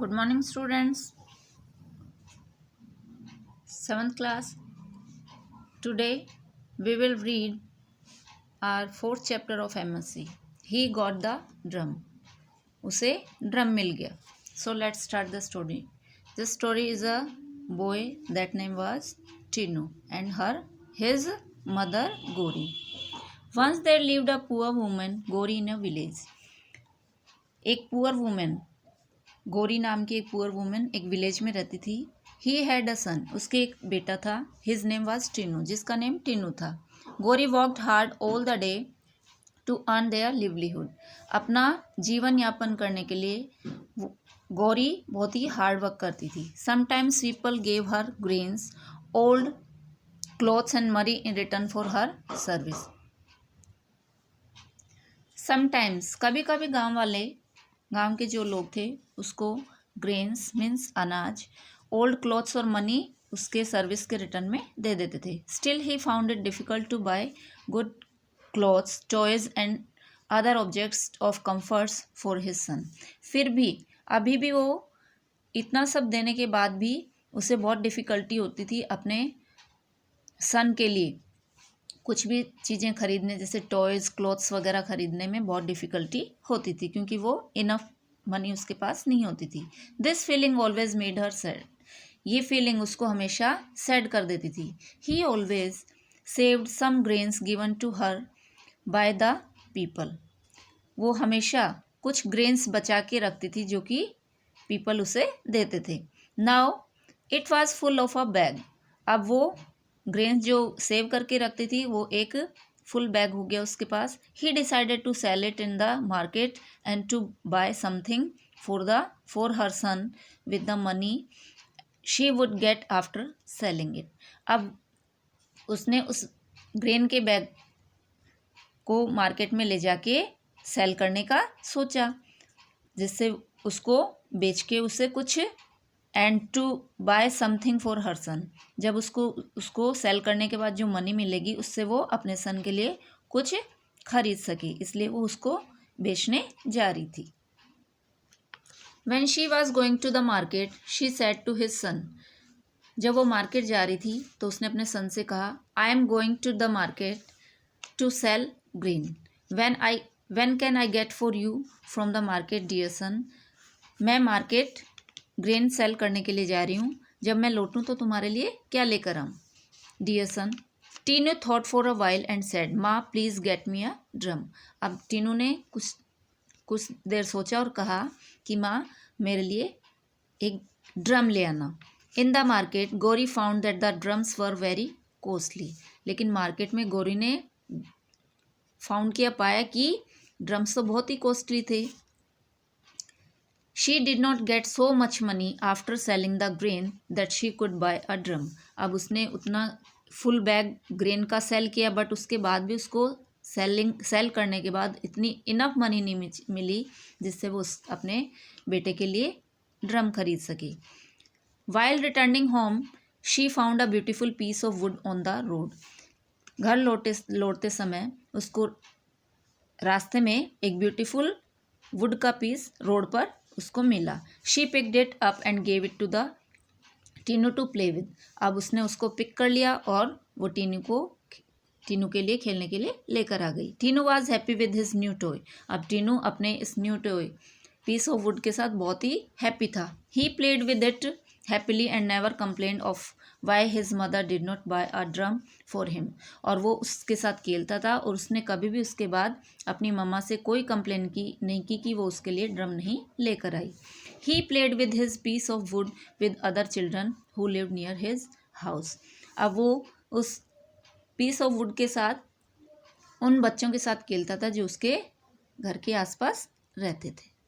Good morning, students. 7th class. Today we will read our 4th chapter of MSc. He got the drum. उसे drum मिल गया. So let's start the story. This story is a boy that name was Tinu and his mother Gori. Once there lived a poor woman Gori in a village. एक poor women गोरी नाम की एक poor women एक village में रहती थी. He had a सन, उसके एक बेटा था. हिज नेम वाज टीनू, जिसका नेम टीनू था. Gori worked hard all the day to earn their livelihood. अपना जीवन यापन करने के लिए गौरी बहुत ही हार्ड वर्क करती थी. Sometimes people gave her grains, old clothes and money in return for her service. Sometimes, कभी कभी गांव के जो लोग थे उसको ग्रेन्स मीन्स अनाज, ओल्ड क्लॉथ्स और मनी उसके सर्विस के रिटर्न में दे देते थे. Still he found it difficult to buy good clothes, toys and other objects of comforts for his son. फिर भी अभी भी वो इतना सब देने के बाद भी उसे बहुत डिफ़िकल्टी होती थी अपने सन के लिए कुछ भी चीज़ें खरीदने, जैसे टॉयज़ क्लॉथ्स वगैरह खरीदने में बहुत डिफ़िकल्टी होती थी क्योंकि वो इनफ मनी उसके पास नहीं होती थी. This feeling always made her sad. ये फीलिंग उसको हमेशा सैड कर देती थी. He always saved some grains given to her by the people. वो हमेशा कुछ ग्रेन्स बचा के रखती थी जो कि पीपल उसे देते थे. Now it was full of a bag. अब वो ग्रेन्स जो सेव करके रखती थी वो एक फुल बैग हो गया उसके पास. He decided to sell it in the market and to buy something for her son with the money she would get after selling it. अब उसने उस ग्रेन के बैग को मार्केट में ले जाके सेल करने का सोचा, जिससे उसको बेच के उसे कुछ and to buy something for her son. जब उसको सेल करने के बाद जो मनी मिलेगी उससे वो अपने सन के लिए कुछ खरीद सके, इसलिए वो उसको बेचने जा रही थी. When she was going to the market she said to his son. जब वो मार्केट जा रही थी तो उसने अपने सन से कहा, I am going to the market to sell green. When can I get for you from the market dear son. मैं मार्केट ग्रेन सेल करने के लिए जा रही हूँ, जब मैं लौटूँ तो तुम्हारे लिए क्या लेकर आऊँ. Dear son. Tinu thought for a while and said, माँ please get me a drum. अब टीनू ने कुछ देर सोचा और कहा कि माँ मेरे लिए एक ड्रम ले आना. इन the market Gauri found that the drums were very costly. लेकिन मार्केट में गौरी ने पाया कि ड्रम्स तो बहुत ही कॉस्टली थे. She did not get so much money after selling the grain that she could buy a drum. अब उसने उतना फुल बैग ग्रेन का सेल किया, बट उसके बाद भी उसको सेल करने के बाद इतनी इनफ मनी नहीं मिली जिससे वो अपने बेटे के लिए ड्रम खरीद सके. While returning home, she found a beautiful piece of wood on the road. घर लौटते समय उसको रास्ते में एक ब्यूटीफुल वुड का पीस रोड पर उसको मिला. She picked it up and gave it to the Tinu to play with. अब उसने उसको पिक कर लिया और वो टीनू के लिए खेलने के लिए लेकर आ गई. Tinu was happy with his new toy. अब टीनू अपने इस new toy piece of wood के साथ बहुत ही हैप्पी था. He played with it happily and never complained of why his mother did not buy a drum for him. और वो उसके साथ खेलता था और उसने कभी भी उसके बाद अपनी मम्मा से कोई कंप्लेन नहीं की कि वो उसके लिए ड्रम नहीं लेकर आई. He played with his piece of wood with other children who lived near his house. अब वो उस पीस ऑफ वुड के साथ उन बच्चों के साथ खेलता था जो उसके घर के आसपास रहते थे.